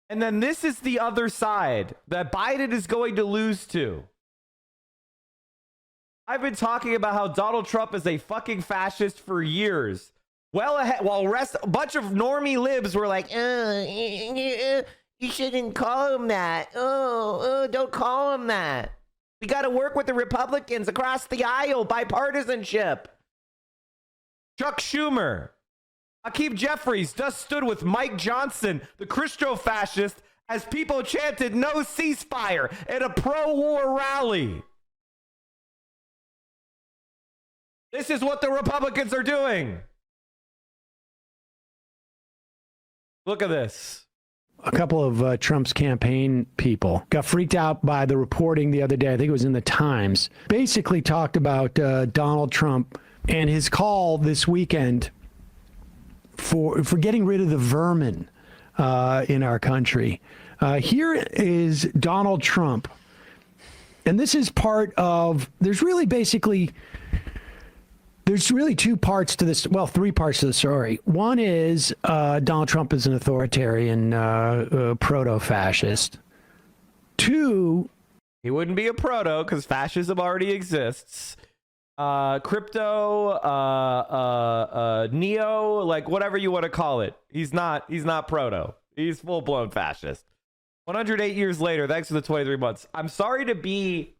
And then this is the other side that Biden is going to lose to. I've been talking about how Donald Trump is a fucking fascist for years. Well ahead, while a bunch of normie libs were like, you shouldn't call him that. Don't call him that. We got to work with the Republicans across the aisle, bipartisanship. Chuck Schumer, Hakeem Jeffries just stood with Mike Johnson, the Christo-fascist, as people chanted no ceasefire at a pro-war rally. This is what the Republicans are doing. Look at this. A couple of Trump's campaign people got freaked out by the reporting the other day. I think it was in the Times. Basically talked about Donald Trump and his call this weekend for getting rid of the vermin in our country. Here is Donald Trump. And this is part of, there's really two parts to this. Well, three parts to the story. One is Donald Trump is an authoritarian proto-fascist. Two, he wouldn't be a proto because fascism already exists. Crypto, neo, like whatever you want to call it. He's not proto. He's full-blown fascist. 108 years later, thanks for the 23 months. I'm sorry to be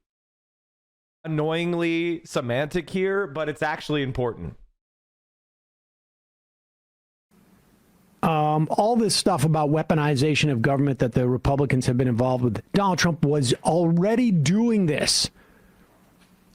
annoyingly semantic here, but it's actually important. All this stuff about weaponization of government that the Republicans have been involved with, Donald Trump was already doing this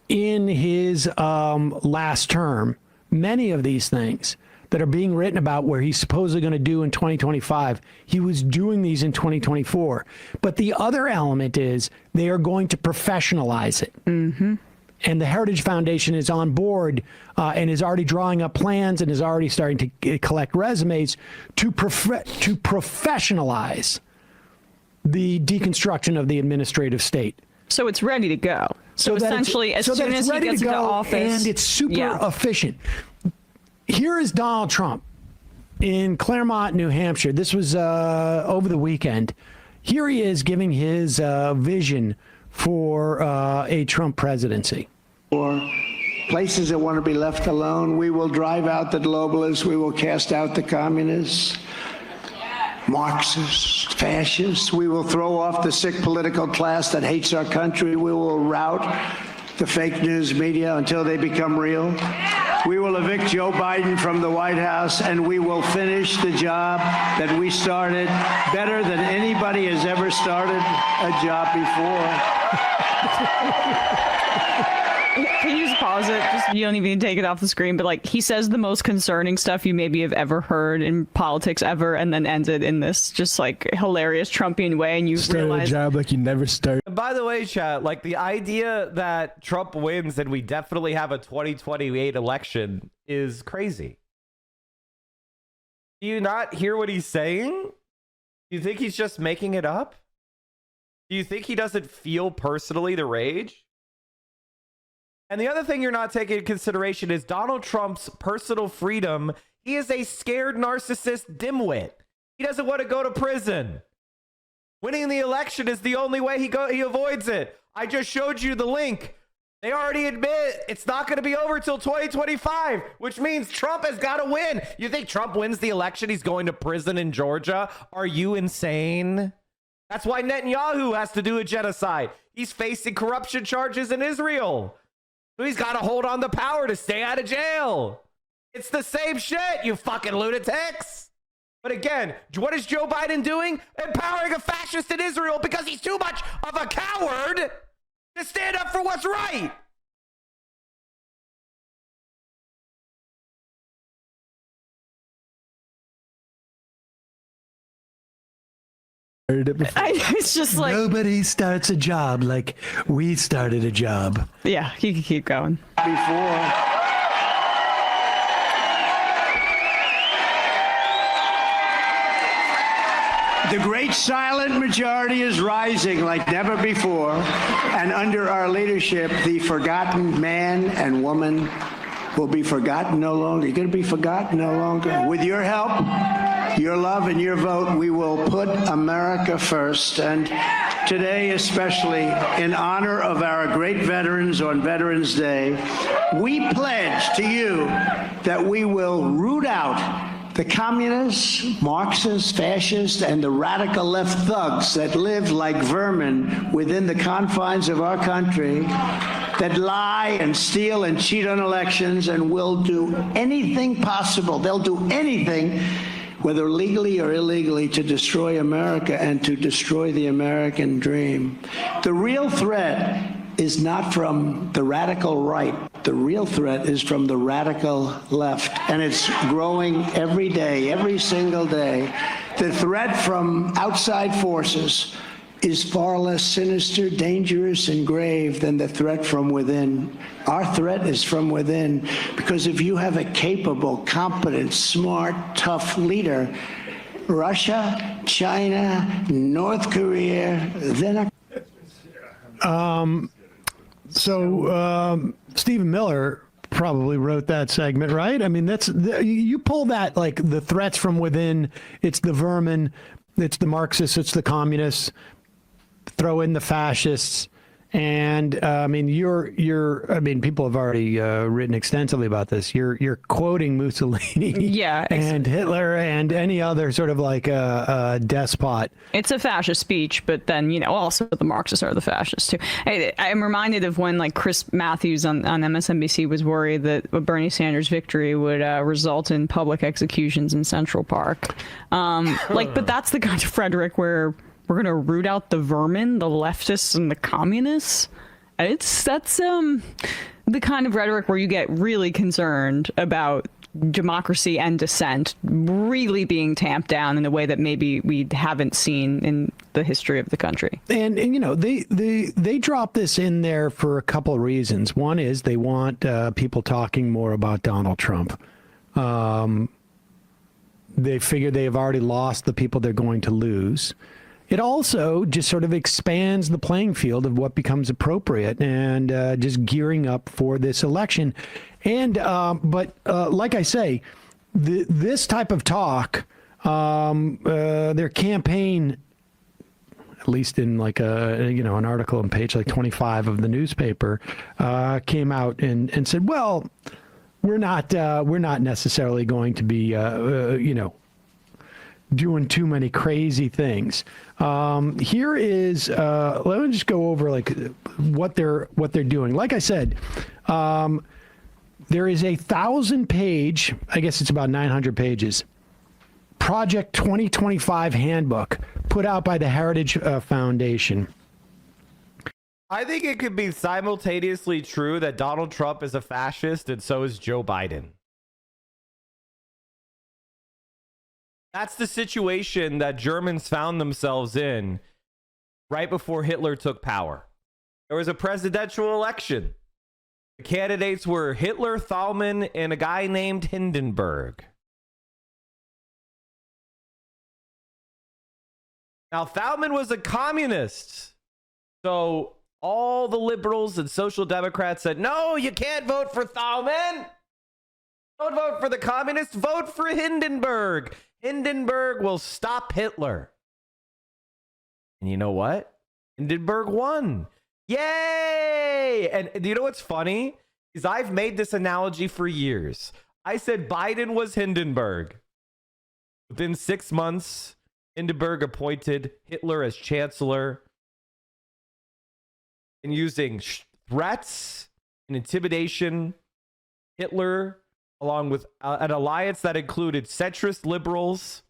in his last term. Many of these things that are being written about where he's supposedly going to do in 2025, he was doing these in 2024. But the other element is they are going to professionalize it. Mm-hmm. And the Heritage Foundation is on board and is already drawing up plans and is already starting to collect resumes to professionalize the deconstruction of the administrative state. So it's ready to go. So essentially, as soon as he gets into office. And it's super efficient. Here is Donald Trump in Claremont, New Hampshire. This was over the weekend. Here he is giving his vision for a Trump presidency. For places that want to be left alone, we will drive out the globalists. We will cast out the communists, Marxists, fascists. We will throw off the sick political class that hates our country. We will rout the fake news media until they become real. We will evict Joe Biden from the White House, and we will finish the job that we started better than anybody has ever started a job before. Can you just pause it? Just, you don't even take it off the screen, but like he says the most concerning stuff you maybe have ever heard in politics ever, and then ends it in this just like hilarious Trumpian way, and you realize a job like you never started. And by the way, chat, like the idea that Trump wins and we definitely have a 2028 election is crazy. Do you not hear what he's saying? Do you think he's just making it up? Do you think he doesn't feel personally the rage? And the other thing you're not taking into consideration is Donald Trump's personal freedom. He is a scared narcissist dimwit. He doesn't want to go to prison. Winning the election is the only way he avoids it. I just showed you the link. They already admit it's not going to be over till 2025, which means Trump has got to win. You think Trump wins the election, he's going to prison in Georgia? Are you insane? That's why Netanyahu has to do a genocide. He's facing corruption charges in Israel. So he's got to hold on to power to stay out of jail. It's the same shit, you fucking lunatics. But again, what is Joe Biden doing? Empowering a fascist in Israel because he's too much of a coward to stand up for what's right. It's just like nobody starts a job like we started a job. Yeah, he can keep going. Before. The great silent majority is rising like never before, and under our leadership, the forgotten man and woman will be forgotten no longer. You're going to be forgotten no longer. With your help, your love and your vote, we will put America first. And today, especially in honor of our great veterans on Veterans Day, we pledge to you that we will root out the communists, Marxists, fascists, and the radical left thugs that live like vermin within the confines of our country, that lie and steal and cheat on elections and will do anything possible. They'll do anything, whether legally or illegally, to destroy America and to destroy the American dream. The real threat is not from the radical right. The real threat is from the radical left, and it's growing every day, every single day. The threat from outside forces is far less sinister, dangerous, and grave than the threat from within. Our threat is from within, because if you have a capable, competent, smart, tough leader, Russia, China, North Korea, then So Stephen Miller probably wrote that segment, right? I mean, you pull that, like, the threats from within. It's the vermin, it's the Marxists, it's the communists. Throw in the fascists, and I mean, I mean, people have already written extensively about this. You're quoting Mussolini, yeah, and Hitler, and any other sort of like a despot. It's a fascist speech, but then, also the Marxists are the fascists too. I'm reminded of when, like, Chris Matthews on MSNBC was worried that Bernie Sanders' victory would result in public executions in Central Park. But that's the kind of rhetoric where we're going to root out the vermin, the leftists and the communists. That's the kind of rhetoric where you get really concerned about democracy and dissent really being tamped down in a way that maybe we haven't seen in the history of the country. And they drop this in there for a couple of reasons. One is they want people talking more about Donald Trump. They figure they have already lost the people they're going to lose. It also just sort of expands the playing field of what becomes appropriate, and just gearing up for this election. And but like I say, this type of talk, their campaign, at least in like an article on page like 25 of the newspaper, came out and said, well, we're not necessarily going to be doing too many crazy things. Here is let me just go over like what they're doing. Like I said, there is a 1,000-page, I guess it's about 900 pages, Project 2025 handbook put out by the Heritage Foundation. I think it could be simultaneously true that Donald Trump is a fascist and so is Joe Biden. That's the situation that Germans found themselves in right before Hitler took power. There was a presidential election. The candidates were Hitler, Thalmann, and a guy named Hindenburg. Now, Thalmann was a communist. So all the liberals and social democrats said, no, you can't vote for Thalmann. Don't vote for the communists. Vote for Hindenburg. Hindenburg will stop Hitler. And you know what? Hindenburg won. Yay! And you know what's funny? Is I've made this analogy for years. I said Biden was Hindenburg. Within 6 months, Hindenburg appointed Hitler as chancellor. And using threats and intimidation, Hitler, along with an alliance that included centrist liberals,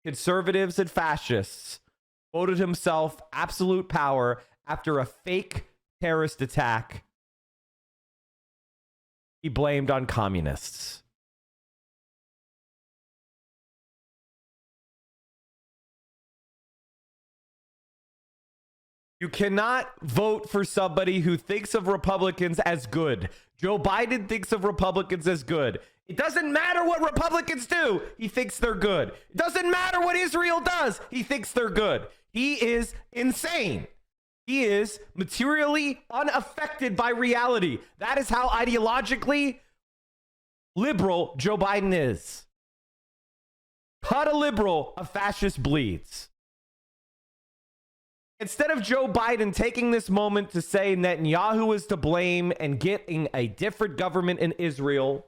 conservatives, and fascists, voted himself absolute power after a fake terrorist attack he blamed on communists. You cannot vote for somebody who thinks of Republicans as good. Joe Biden thinks of Republicans as good. It doesn't matter what Republicans do. He thinks they're good. It doesn't matter what Israel does. He thinks they're good. He is insane. He is materially unaffected by reality. That is how ideologically liberal Joe Biden is. Cut a liberal, a fascist bleeds. Instead of Joe Biden taking this moment to say Netanyahu is to blame and getting a different government in Israel,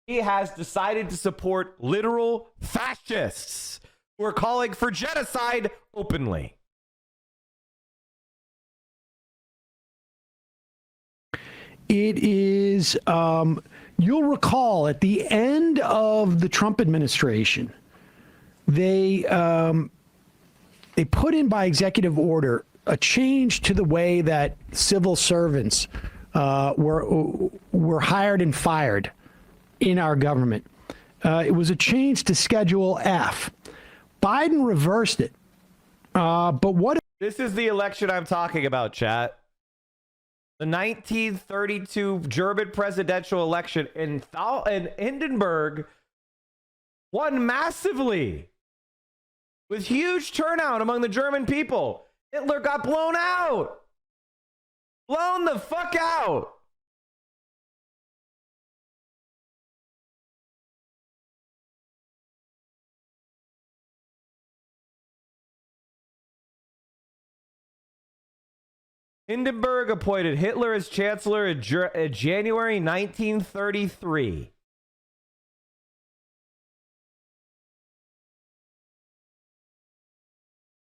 he has decided to support literal fascists who are calling for genocide openly. It is, you'll recall at the end of the Trump administration, they put in by executive order a change to the way that civil servants were hired and fired in our government. It was a change to Schedule F. Biden reversed it. But what? This is the election I'm talking about, chat. The 1932 German presidential election in Hindenburg won massively with huge turnout among the German people. Hitler got blown out. Blown the fuck out. Hindenburg appointed Hitler as chancellor in January 1933.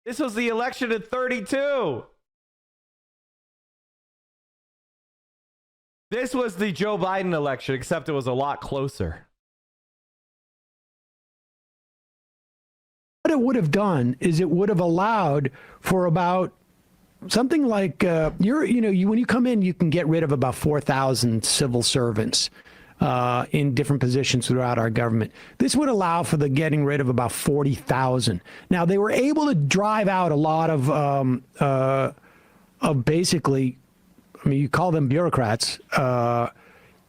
This was the election in 32. This was the Joe Biden election, except it was a lot closer. What it would have done is it would have allowed for about something like when you come in, you can get rid of about 4,000 civil servants in different positions throughout our government. This would allow for the getting rid of about 40,000. Now, they were able to drive out a lot of basically, I mean, you call them bureaucrats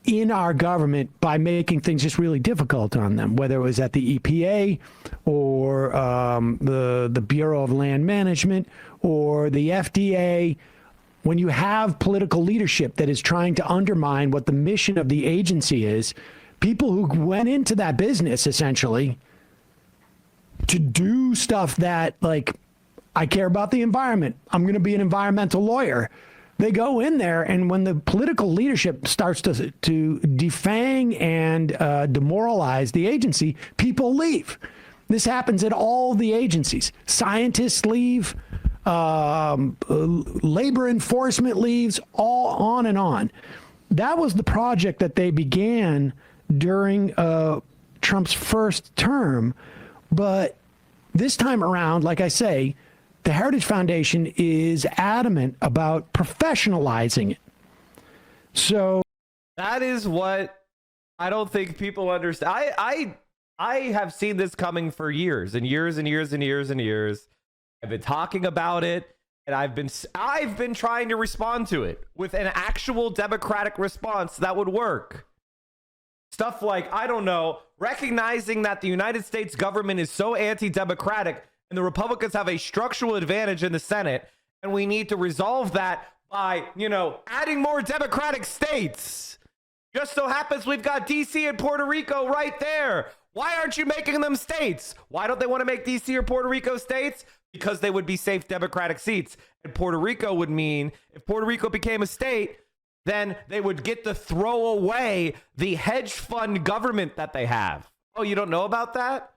in our government by making things just really difficult on them, whether it was at the EPA or the Bureau of Land Management or the FDA. When you have political leadership that is trying to undermine what the mission of the agency is, people who went into that business essentially to do stuff that, like, I care about the environment, I'm going to be an environmental lawyer. They go in there, and when the political leadership starts to defang and demoralize the agency, people leave. This happens at all the agencies. Scientists leave, labor enforcement leaves, all on and on. That was the project that they began during Trump's first term. But this time around, like I say, the Heritage Foundation is adamant about professionalizing it. So that is what I don't think people understand. I have seen this coming for years and years and years and years and years. I've been talking about it, and I've been trying to respond to it with an actual democratic response that would work. Stuff like, I don't know, recognizing that the United States government is so anti-democratic and the Republicans have a structural advantage in the Senate, and we need to resolve that by, adding more Democratic states. Just so happens we've got DC and Puerto Rico right there. Why aren't you making them states? Why don't they want to make DC or Puerto Rico states? Because they would be safe Democratic seats. And Puerto Rico would mean, if Puerto Rico became a state, then they would get to throw away the hedge fund government that they have. Oh, you don't know about that?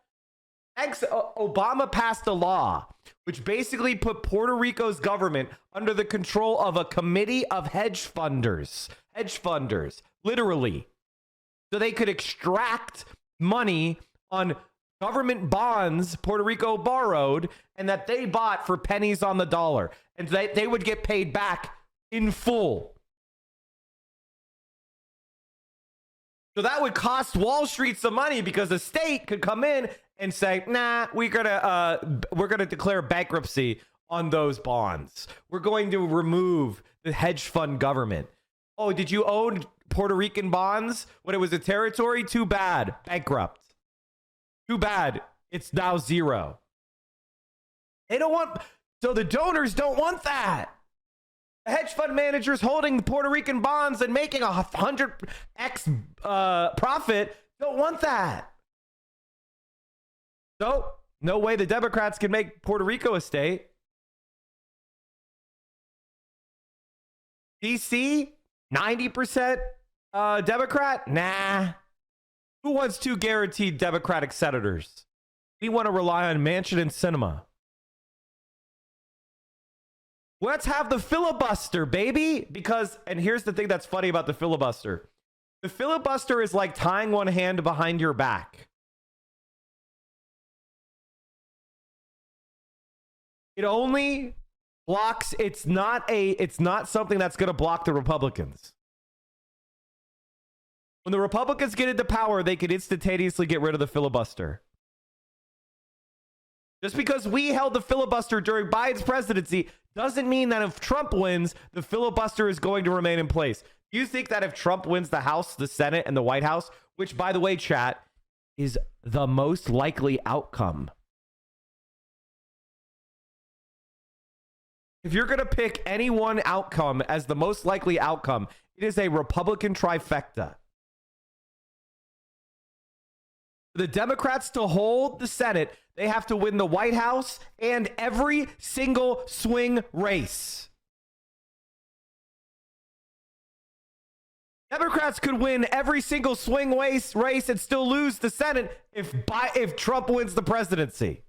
Obama passed a law which basically put Puerto Rico's government under the control of a committee of hedge funders, literally. So they could extract money on government bonds Puerto Rico borrowed and that they bought for pennies on the dollar. And they would get paid back in full. So that would cost Wall Street some money because the state could come in and say, nah, we're gonna declare bankruptcy on those bonds. We're going to remove the hedge fund government. Oh, did you own Puerto Rican bonds when it was a territory? Too bad. Bankrupt. Too bad. It's now zero. They don't want, so the donors don't want that. The hedge fund managers holding Puerto Rican bonds and making 100x profit Don't want that. So, no way the Democrats can make Puerto Rico a state. DC, 90% Democrat? Nah. Who wants 2 guaranteed Democratic senators? We want to rely on Manchin and Sinema. Let's have the filibuster, baby. Because, and here's the thing that's funny about the filibuster. The filibuster is like tying one hand behind your back. It only blocks, it's not something that's going to block the Republicans. When the Republicans get into power, they can instantaneously get rid of the filibuster. Just because we held the filibuster during Biden's presidency doesn't mean that if Trump wins, the filibuster is going to remain in place. Do you think that if Trump wins the House, the Senate, and the White House, which, by the way, chat, is the most likely outcome? If you're going to pick any one outcome as the most likely outcome, it is a Republican trifecta. For the Democrats to hold the Senate, they have to win the White House and every single swing race. Democrats could win every single swing race and still lose the Senate if Trump wins the presidency.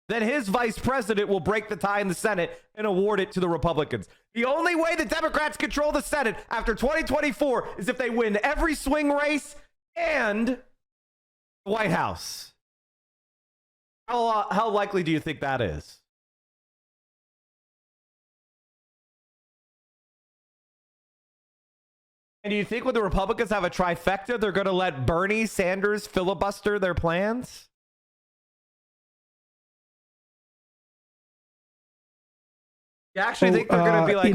Then his vice president will break the tie in the Senate and award it to the Republicans. The only way the Democrats control the Senate after 2024 is if they win every swing race and the White House. How likely do you think that is? And do you think when the Republicans have a trifecta, they're going to let Bernie Sanders filibuster their plans? You actually think they're going to be like,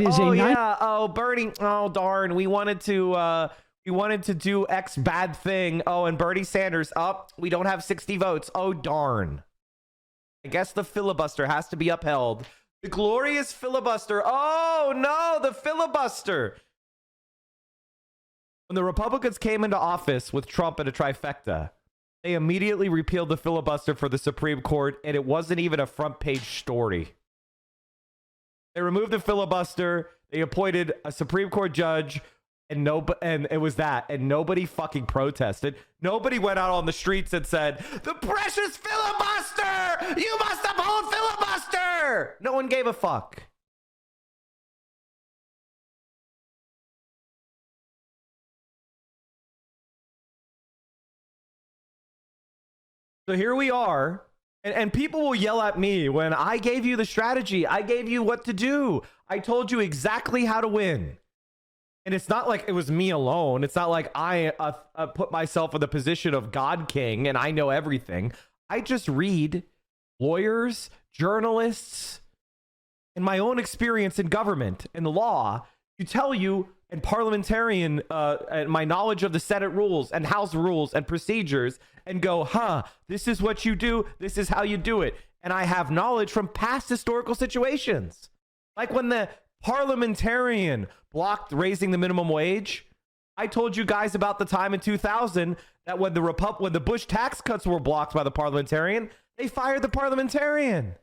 Bernie, oh darn, we wanted to do X bad thing. Oh, and Bernie Sanders, we don't have 60 votes. Oh darn. I guess the filibuster has to be upheld. The glorious filibuster. Oh no, the filibuster. When the Republicans came into office with Trump and a trifecta, they immediately repealed the filibuster for the Supreme Court, and it wasn't even a front page story. They removed the filibuster. They appointed a Supreme Court judge, and it was that. And nobody fucking protested. Nobody went out on the streets and said, "The precious filibuster! You must uphold filibuster!" No one gave a fuck. So here we are. And people will yell at me when I gave you the strategy. I gave you what to do. I told you exactly how to win. And it's not like it was me alone. It's not like I put myself in the position of God King and I know everything. I just read lawyers, journalists, and my own experience in government and the law to tell you, and parliamentarian, and my knowledge of the Senate rules and House rules and procedures, and go, this is what you do. This is how you do it. And I have knowledge from past historical situations. Like when the parliamentarian blocked raising the minimum wage. I told you guys about the time in 2000 that when the Bush tax cuts were blocked by the parliamentarian, they fired the parliamentarian.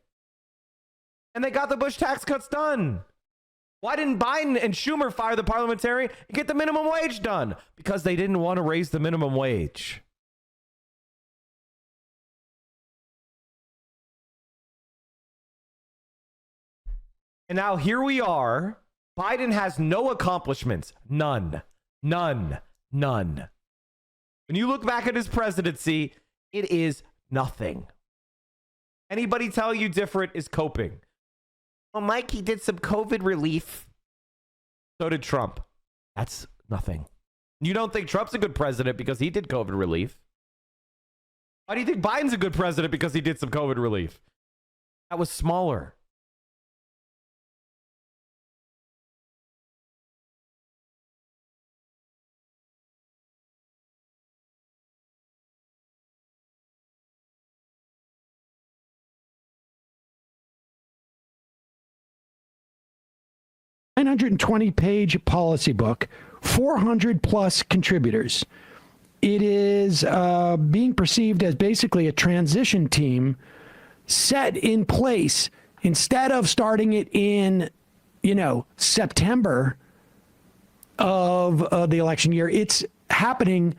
And they got the Bush tax cuts done. Why didn't Biden and Schumer fire the parliamentarian and get the minimum wage done? Because they didn't want to raise the minimum wage. And now here we are. Biden has no accomplishments. None. When you look back at his presidency, it is nothing. Anybody tell you different is coping. Well, Mike, he did some COVID relief. So did Trump. That's nothing. You don't think Trump's a good president because he did COVID relief? Why do you think Biden's a good president because he did some COVID relief? That was smaller. $920-page policy book, 400 plus contributors. it is being perceived as basically a transition team set in place instead of starting it in, September of the election year. It's happening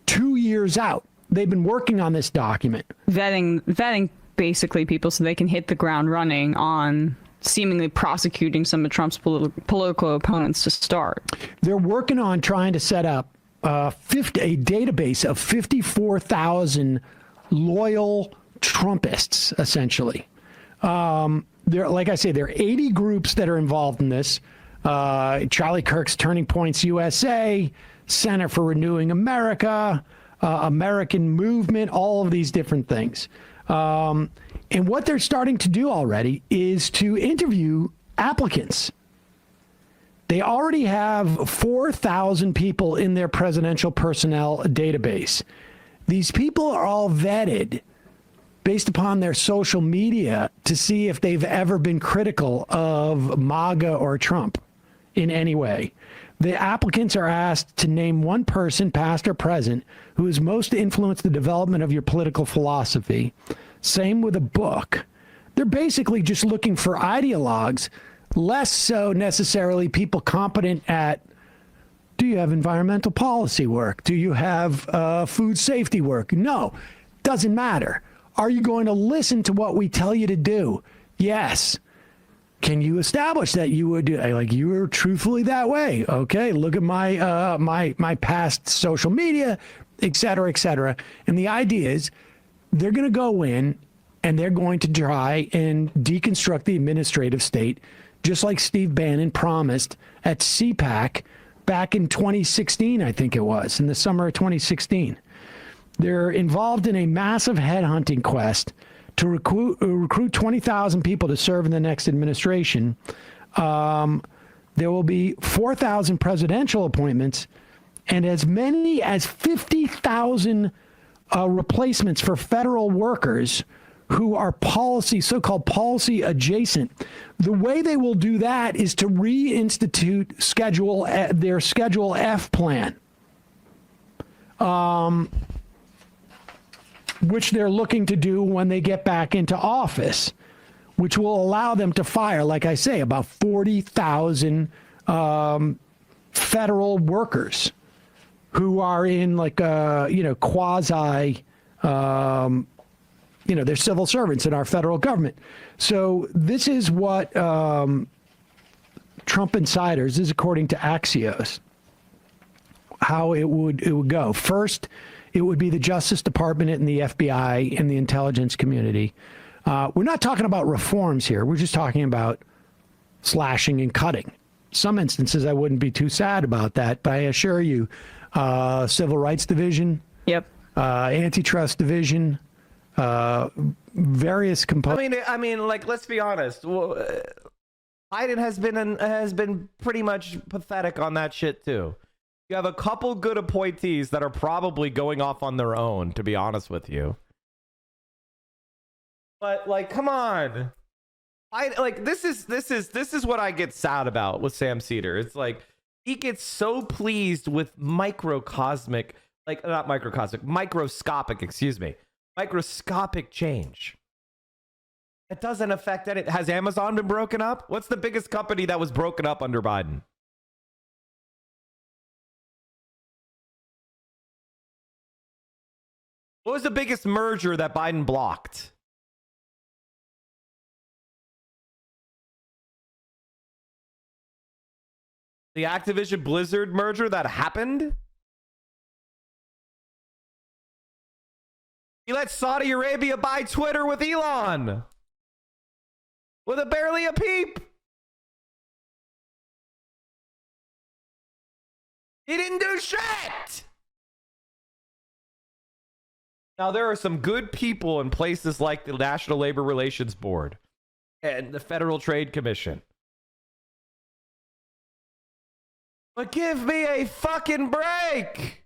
2 years out. They've been working on this document. Vetting basically people so they can hit the ground running on seemingly prosecuting some of Trump's political opponents to start. They're working on trying to set up a database of 54,000 loyal Trumpists, essentially. Like I say, there are 80 groups that are involved in this. Charlie Kirk's Turning Points USA, Center for Renewing America, American Movement, all of these different things. And what they're starting to do already is to interview applicants. They already have 4,000 people in their presidential personnel database. These people are all vetted based upon their social media to see if they've ever been critical of MAGA or Trump in any way. The applicants are asked to name one person, past or present, who has most influenced the development of your political philosophy. Same with a book. They're basically just looking for ideologues, less so necessarily people competent at, do you have environmental policy work? Do you have food safety work? No, doesn't matter. Are you going to listen to what we tell you to do? Yes. Can you establish that you would do, like, you were truthfully that way? Okay, look at my my past social media, et cetera, et cetera. And the idea is they're going to go in and they're going to try and deconstruct the administrative state, just like Steve Bannon promised at CPAC back in 2016, I think it was, in the summer of 2016. They're involved in a massive headhunting quest to recruit 20,000 people to serve in the next administration. There will be 4,000 presidential appointments and as many as 50,000 replacements for federal workers who are so-called policy adjacent. The way they will do that is to reinstitute their Schedule F plan, which they're looking to do when they get back into office, which will allow them to fire, like I say, about 40,000 federal workers who are in quasi, they're civil servants in our federal government. So this is what Trump insiders, this is according to Axios, how it would go. First, it would be the Justice Department and the FBI and the intelligence community. We're not talking about reforms here. We're just talking about slashing and cutting. Some instances I wouldn't be too sad about that, but I assure you, Civil Rights Division, yep, Antitrust Division, various components. I mean, like, let's be honest. Biden has been pretty much pathetic on that shit too. You have a couple good appointees that are probably going off on their own, to be honest with you. But like, come on. This is what I get sad about with Sam Cedar. It's like he gets so pleased with microscopic change. It doesn't affect it. Has Amazon been broken up? What's the biggest company that was broken up under Biden? What was the biggest merger that Biden blocked? The Activision Blizzard merger that happened? He let Saudi Arabia buy Twitter with Elon. With barely a peep. He didn't do shit. Now, there are some good people in places like the National Labor Relations Board and the Federal Trade Commission. But give me a fucking break.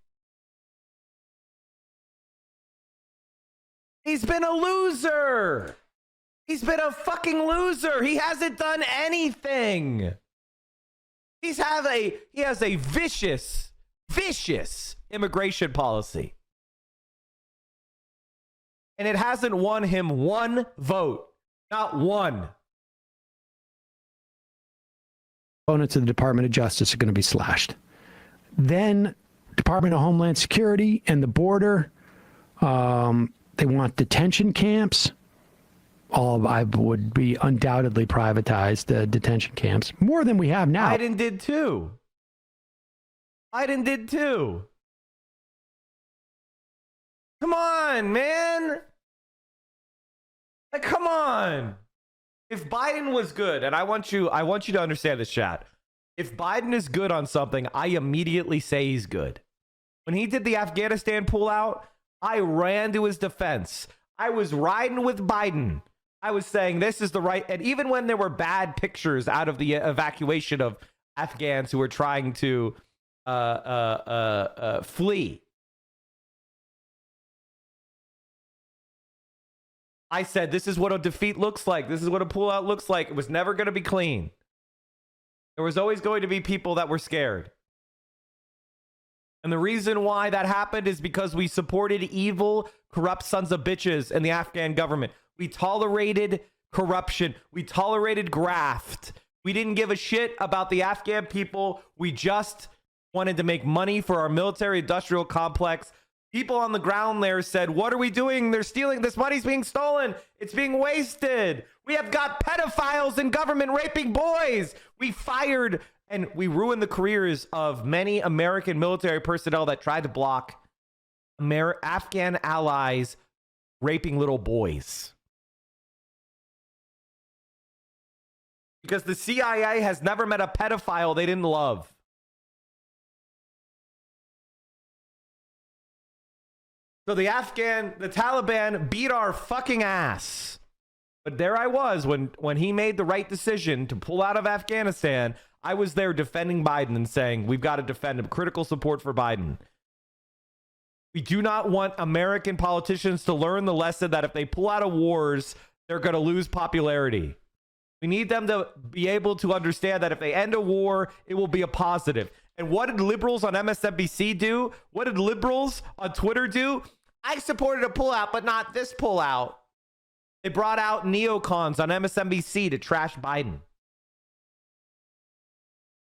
He's been a loser. He's been a fucking loser. He hasn't done anything. He has a vicious immigration policy. And it hasn't won him one vote. Not one. Components of the Department of Justice are going to be slashed. Then Department of Homeland Security and the border. They want detention camps. I would be undoubtedly privatized detention camps, more than we have now. Biden did too. Biden did too. Come on, man. Like, come on. If Biden was good, and I want you to understand this, chat. If Biden is good on something, I immediately say he's good. When he did the Afghanistan pullout, I ran to his defense. I was riding with Biden. I was saying this is the right, and even when there were bad pictures out of the evacuation of Afghans who were trying to flee, I said this is what a defeat looks like. This is what a pullout looks like. It was never going to be clean. There was always going to be people that were scared. And the reason why that happened is because we supported evil, corrupt sons of bitches in the Afghan government. We tolerated corruption. We tolerated graft. We didn't give a shit about the Afghan people. We just wanted to make money for our military industrial complex. People on the ground there said, what are we doing? They're stealing. This money's being stolen. It's being wasted. We have got pedophiles in government raping boys. We fired and we ruined the careers of many American military personnel that tried to block Afghan allies raping little boys. Because the CIA has never met a pedophile they didn't love. So the Taliban beat our fucking ass. But there I was when he made the right decision to pull out of Afghanistan. I was there defending Biden and saying, we've got to defend him. Critical support for Biden. We do not want American politicians to learn the lesson that if they pull out of wars, they're going to lose popularity. We need them to be able to understand that if they end a war, it will be a positive. And what did liberals on MSNBC do? What did liberals on Twitter do? I supported a pullout, but not this pullout. They brought out neocons on MSNBC to trash Biden.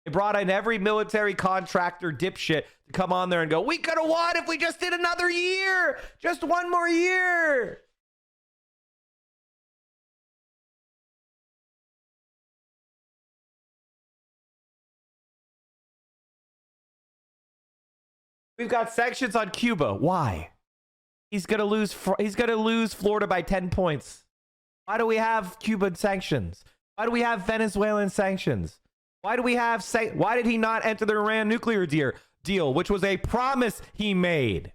They brought in every military contractor dipshit to come on there and go, we could have won if we just did another year. Just one more year. We've got sanctions on Cuba. Why? He's gonna lose Florida by 10 points. Why do we have Cuban sanctions? Why do we have Venezuelan sanctions? Why do we have why did he not enter the Iran nuclear deal, which was a promise he made?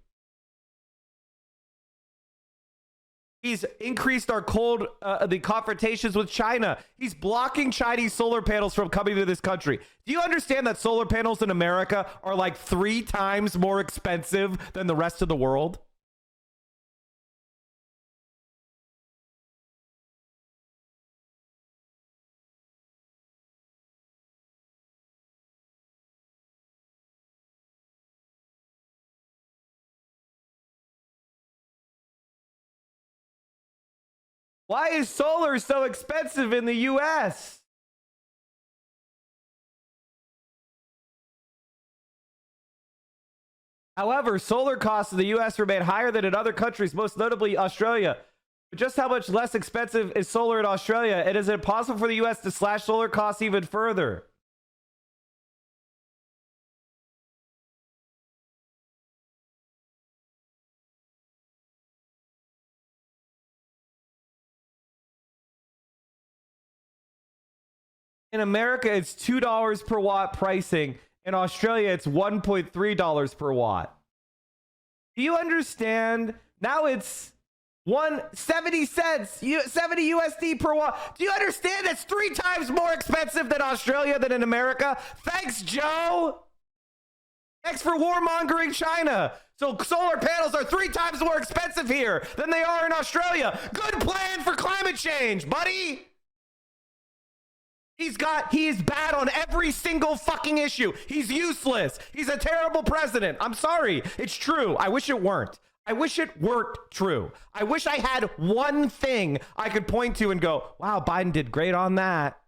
He's increased our the confrontations with China. He's blocking Chinese solar panels from coming to this country. Do you understand that solar panels in America are like 3 times more expensive than the rest of the world? Why is solar so expensive in the US? However, solar costs in the US remain higher than in other countries, most notably Australia. But just how much less expensive is solar in Australia? It is impossible for the US to slash solar costs even further. In America, it's $2 per watt pricing. In Australia, it's $1.3 per watt. Do you understand? Now it's 70 cents, 70 USD per watt. Do you understand that's 3 times more expensive than Australia than in America? Thanks, Joe. Thanks for warmongering China. So solar panels are 3 times more expensive here than they are in Australia. Good plan for climate change, buddy. He is bad on every single fucking issue. He's useless. He's a terrible president. I'm sorry. It's true. I wish it weren't. I wish it weren't true. I wish I had one thing I could point to and go, wow, Biden did great on that.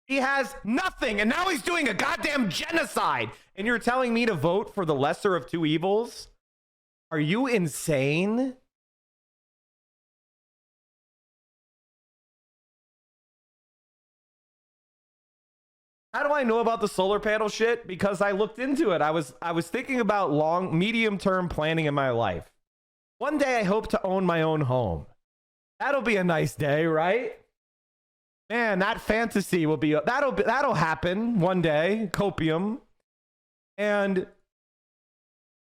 He has nothing, and now he's doing a goddamn genocide. And you're telling me to vote for the lesser of two evils? Are you insane? How do I know about the solar panel shit? Because I looked into it. I was thinking about medium-term planning in my life. One day I hope to own my own home. That'll be a nice day, right? Man, that fantasy will be that'll happen one day, copium. And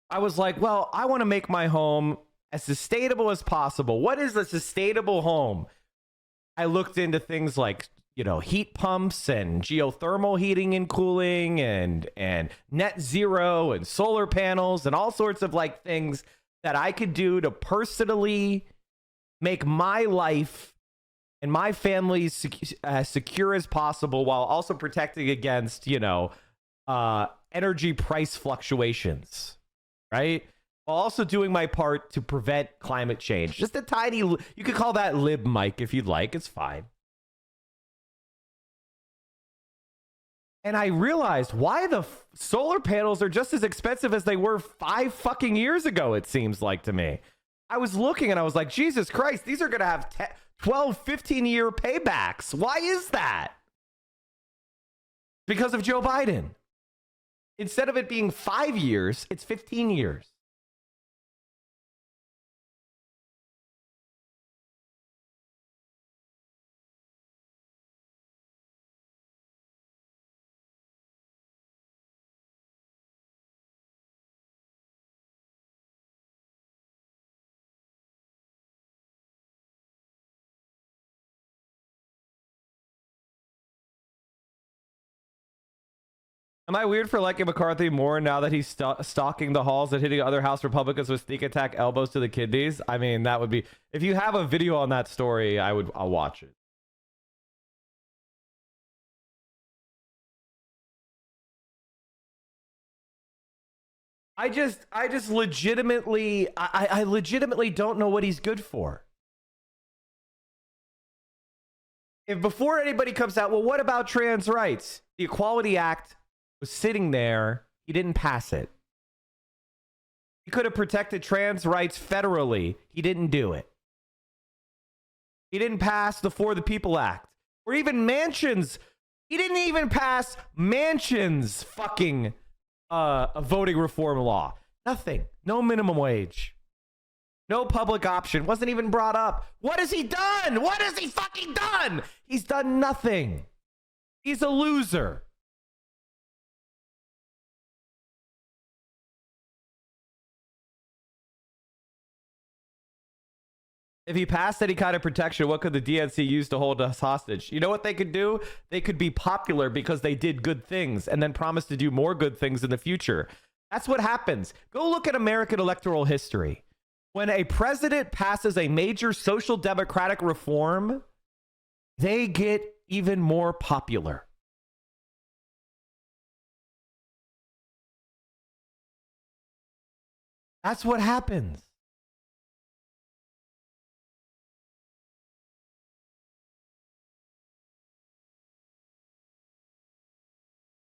I was like, well, I want to make my home as sustainable as possible. What is a sustainable home? I looked into things like, heat pumps and geothermal heating and cooling and net zero and solar panels and all sorts of like things that I could do to personally make my life and my family as secure as possible, while also protecting against, energy price fluctuations, right? While also doing my part to prevent climate change. Just a tiny, you could call that lib mic if you'd like. It's fine. And I realized why the solar panels are just as expensive as they were 5 fucking years ago, it seems like to me. I was looking and I was like, Jesus Christ, these are going to have 12, 15-year paybacks. Why is that? Because of Joe Biden. Instead of it being 5 years, it's 15 years. Am I weird for liking McCarthy more now that he's stalking the halls and hitting other House Republicans with sneak attack elbows to the kidneys? I mean, that would be... If you have a video on that story, I'll watch it. I legitimately don't know what he's good for. If before anybody comes out, well, what about trans rights? The Equality Act was sitting there. He didn't pass it. He could have protected trans rights federally. He didn't do it. He didn't pass the For the People Act. Or even Manchin's. He didn't even pass Manchin's fucking a voting reform law. Nothing. No minimum wage. No public option. Wasn't even brought up. What has he done? What has he fucking done? He's done nothing. He's a loser. If he passed any kind of protection, what could the DNC use to hold us hostage? You know what they could do? They could be popular because they did good things and then promise to do more good things in the future. That's what happens. Go look at American electoral history. When a president passes a major social democratic reform, they get even more popular. That's what happens.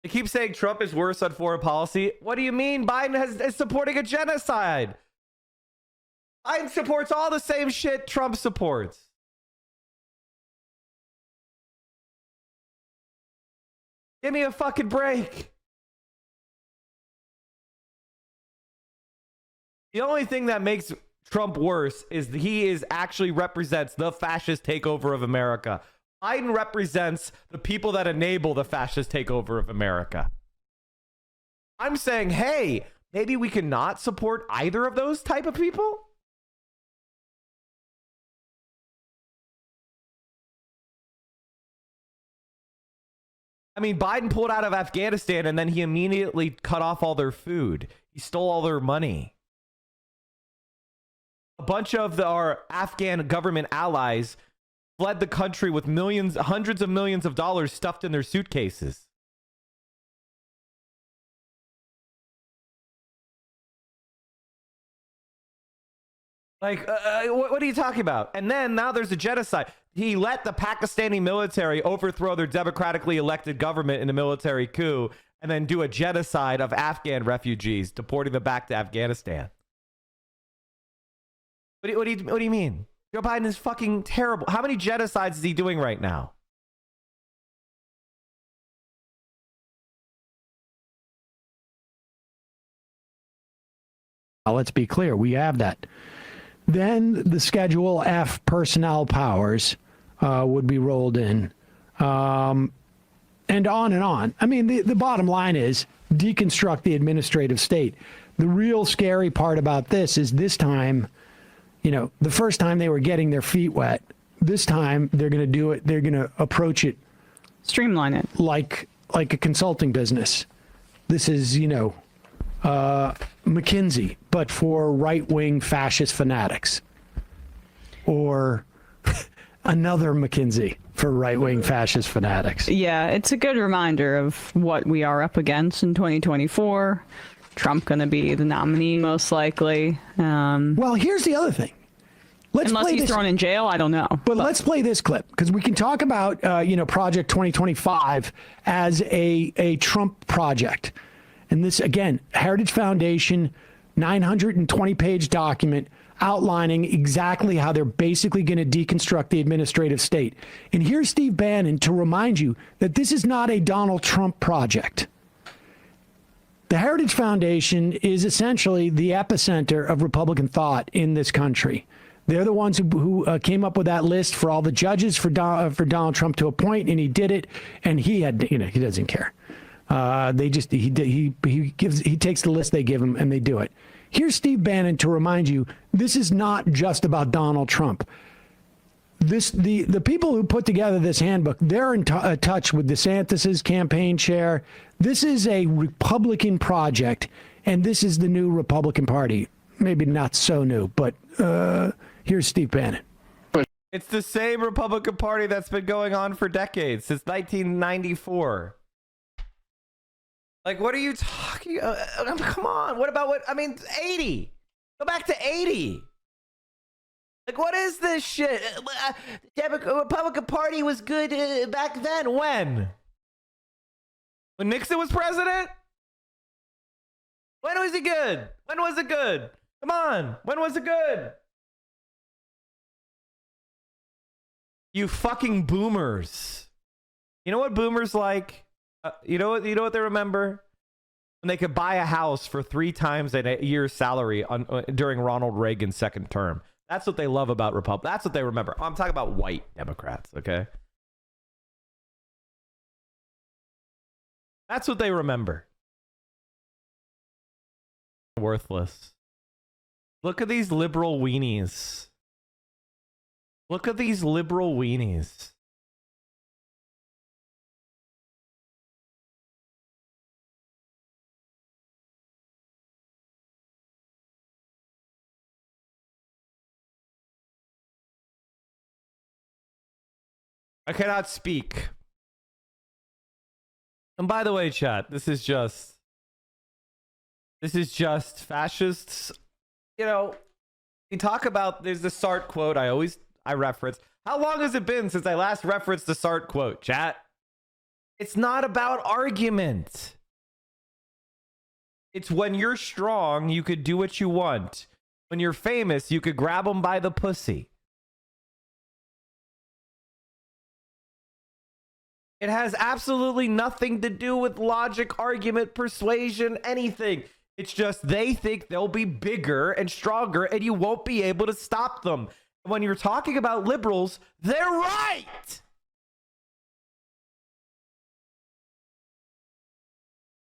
They keep saying Trump is worse on foreign policy. What do you mean? Biden is supporting a genocide. Biden supports all the same shit Trump supports. Give me a fucking break. The only thing that makes Trump worse is that he actually represents the fascist takeover of America. Biden represents the people that enable the fascist takeover of America. I'm saying, hey, maybe we cannot support either of those type of people. I mean, Biden pulled out of Afghanistan and then he immediately cut off all their food. He stole all their money. A bunch of our Afghan government allies fled the country with millions, hundreds of millions of dollars stuffed in their suitcases. Like, what are you talking about? And then now there's a genocide. He let the Pakistani military overthrow their democratically elected government in a military coup and then do a genocide of Afghan refugees, deporting them back to Afghanistan. What do you mean? Joe Biden is fucking terrible. How many genocides is he doing right now? Let's be clear. We have that. Then the Schedule F personnel powers would be rolled in. And on and on. I mean, the bottom line is deconstruct the administrative state. The real scary part about this is this time, you know, the first time they were getting their feet wet, this time they're going to do it. They're going to approach it. Streamline it. Like a consulting business. This is, you know, McKinsey, but for right-wing fascist fanatics. Or another McKinsey for right-wing fascist fanatics. Yeah, it's a good reminder of what we are up against in 2024. Trump going to be the nominee, most likely. Well, here's the other thing. Unless he's thrown in jail, I don't know. But let's play this clip, because we can talk about, Project 2025 as a Trump project. And this, again, Heritage Foundation, 920-page document outlining exactly how they're basically going to deconstruct the administrative state. And here's Steve Bannon to remind you that this is not a Donald Trump project. The Heritage Foundation is essentially the epicenter of Republican thought in this country. They're the ones who came up with that list for all the judges for Donald Trump to appoint, and he did it, and he doesn't care. He takes the list they give him and they do it. Here's Steve Bannon to remind you, this is not just about Donald Trump. The people who put together this handbook, they're in touch with DeSantis's campaign chair. This is a Republican project, and this is the new Republican Party. Maybe not so new, but here's Steve Bannon. It's the same Republican Party that's been going on for decades, since 1994. Like, what are you talking? Come on. What about 80? Go back to 80. Like, what is this shit? The Republican Party was good back then. When Nixon was president? When was he good? When was it good? Come on. When was it good? You fucking boomers. You know what boomers like? You know what they remember? When they could buy a house for 3 times a year's salary during Ronald Reagan's second term. That's what they love about Republicans. That's what they remember. I'm talking about white Democrats, okay? That's what they remember. Worthless. Look at these liberal weenies. Look at these liberal weenies. I cannot speak. And by the way, chat, this is just fascists. You know, we talk about, there's the Sartre quote I reference. How long has it been since I last referenced the Sartre quote, chat? It's not about argument. It's when you're strong, you could do what you want. When you're famous, you could grab them by the pussy. It has absolutely nothing to do with logic, argument, persuasion, anything. It's just they think they'll be bigger and stronger and you won't be able to stop them. When you're talking about liberals, they're right.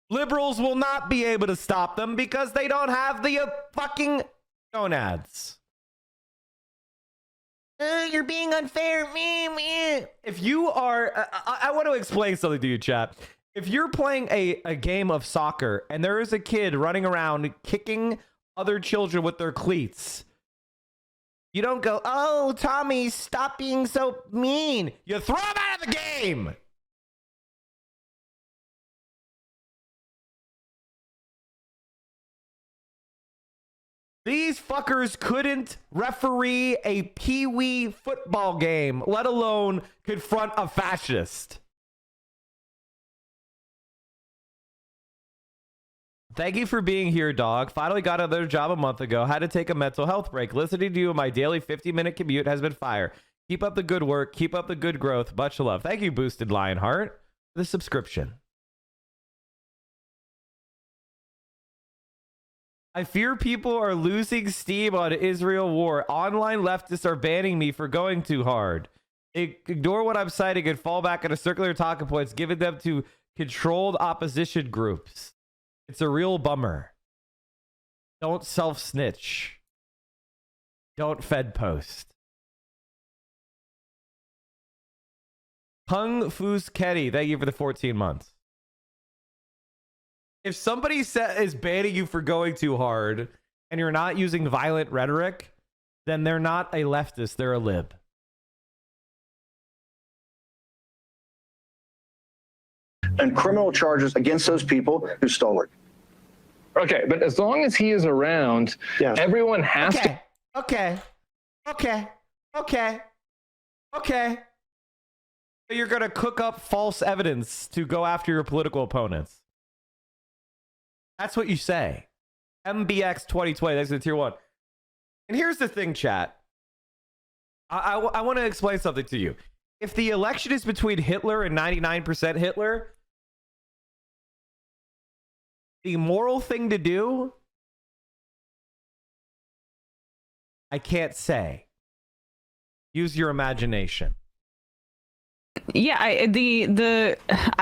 Liberals will not be able to stop them because they don't have the fucking gonads. You're being unfair. If you are, I want to explain something to you, chat. If you're playing a game of soccer and there is a kid running around kicking other children with their cleats, You don't go, oh, Tommy, stop being so mean. You throw him out of the game. These fuckers couldn't referee a pee-wee football game, let alone confront a fascist. Thank you for being here, dog. Finally got another job a month ago. Had to take a mental health break. Listening to you in my daily 50-minute commute has been fire. Keep up the good work. Keep up the good growth. Much love. Thank you, Boosted Lionheart, for the subscription. I fear people are losing steam on Israel war. Online leftists are banning me for going too hard. Ignore what I'm citing and fall back into circular talking points, giving them to controlled opposition groups. It's a real bummer. Don't self-snitch. Don't Fed post. Kung Fu's Kenny, thank you for the 14 months. If somebody is banning you for going too hard and you're not using violent rhetoric, then they're not a leftist, they're a lib. And criminal charges against those people who stole it. Okay, but as long as he is around, Yes. everyone has to. Okay. So you're going to cook up false evidence to go after your political opponents. That's what you say. MBX 2020, that's the tier 1. And here's the thing, chat. I want to explain something to you. If the election is between Hitler and 99% Hitler, the moral thing to do, I can't say. Use your imagination. Yeah, I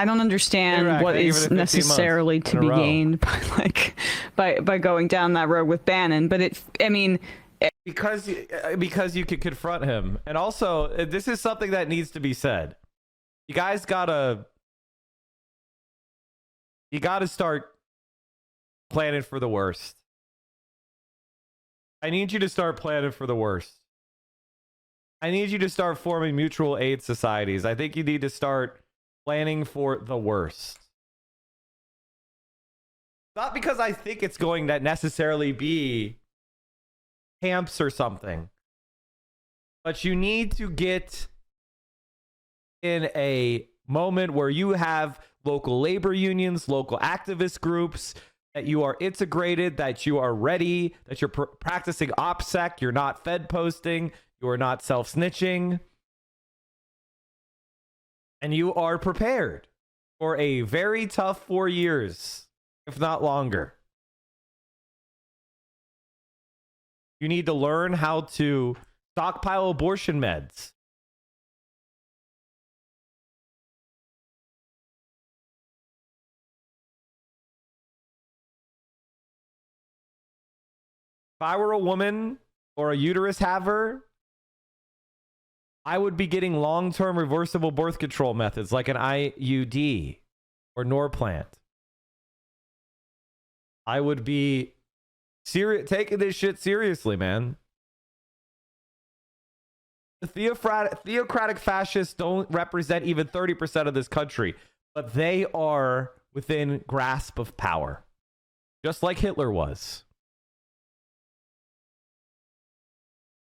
don't understand Iraq, what thank you for is the 15 necessarily months to in a be row. gained by going down that road with Bannon, but Because you could confront him. And also, this is something that needs to be said. You guys gotta start planning for the worst. I need you to start planning for the worst. I need you to start forming mutual aid societies. I think you need to start planning for the worst. Not because I think it's going to necessarily be camps or something, but you need to get in a moment where you have local labor unions, local activist groups, that you are integrated, that you are ready, that you're practicing OPSEC, you're not Fed posting, you are not self-snitching, and you are prepared for a very tough 4 years, if not longer. You need to learn how to stockpile abortion meds. If I were a woman or a uterus haver, I would be getting long-term reversible birth control methods like an IUD or Norplant. I would be taking this shit seriously, man. The theocratic fascists don't represent even 30% of this country, but they are within grasp of power, just like Hitler was.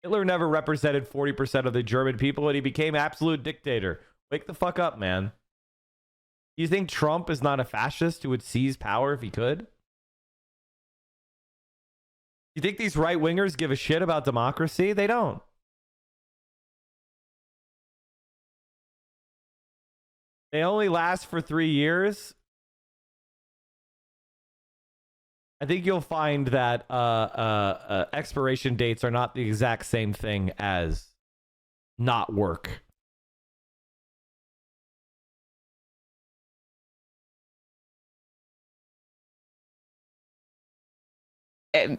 Hitler never represented 40% of the German people, and he became absolute dictator. Wake the fuck up, man. You think Trump is not a fascist who would seize power if he could? You think these right-wingers give a shit about democracy? They don't. They only last for 3 years. I think you'll find that expiration dates are not the exact same thing as not work.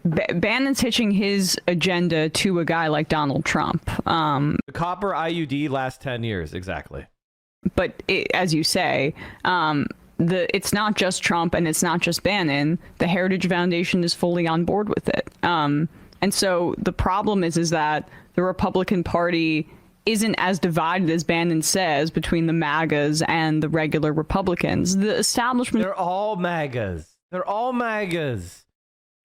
Bannon's hitching his agenda to a guy like Donald Trump. The copper IUD lasts 10 years, exactly. But as you say, it's not just Trump and it's not just Bannon. The Heritage Foundation is fully on board with it. And so the problem is that the Republican Party isn't as divided as Bannon says between the MAGAs and the regular Republicans. The establishment... They're all MAGAs. They're all MAGAs.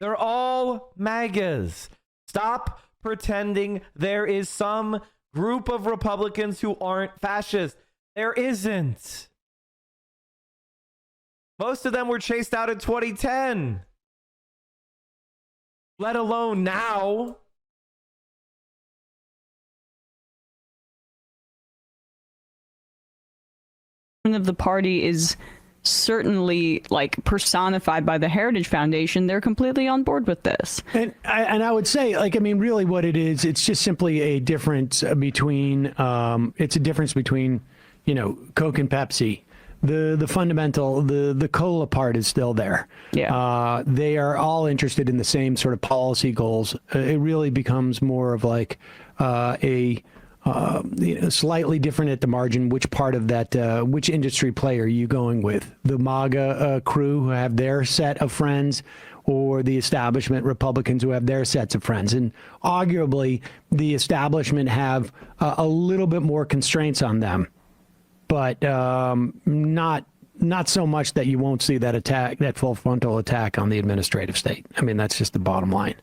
They're all MAGAs. Stop pretending there is some group of Republicans who aren't fascist. There isn't. Most of them were chased out in 2010. Let alone now. Of the party is certainly like personified by the Heritage Foundation. They're completely on board with this. And I would say, like, I mean, really what it is, it's just simply a difference between, it's a difference between, you know, Coke and Pepsi. The fundamental, the cola part is still there. Yeah. They are all interested in the same sort of policy goals. It really becomes more of like you know, slightly different at the margin. Which part of that, which industry play are you going with? The MAGA crew who have their set of friends, or the establishment Republicans who have their sets of friends? And arguably, the establishment have a little bit more constraints on them, but not so much that you won't see that attack, that full frontal attack on the administrative state. I mean, that's just the bottom line.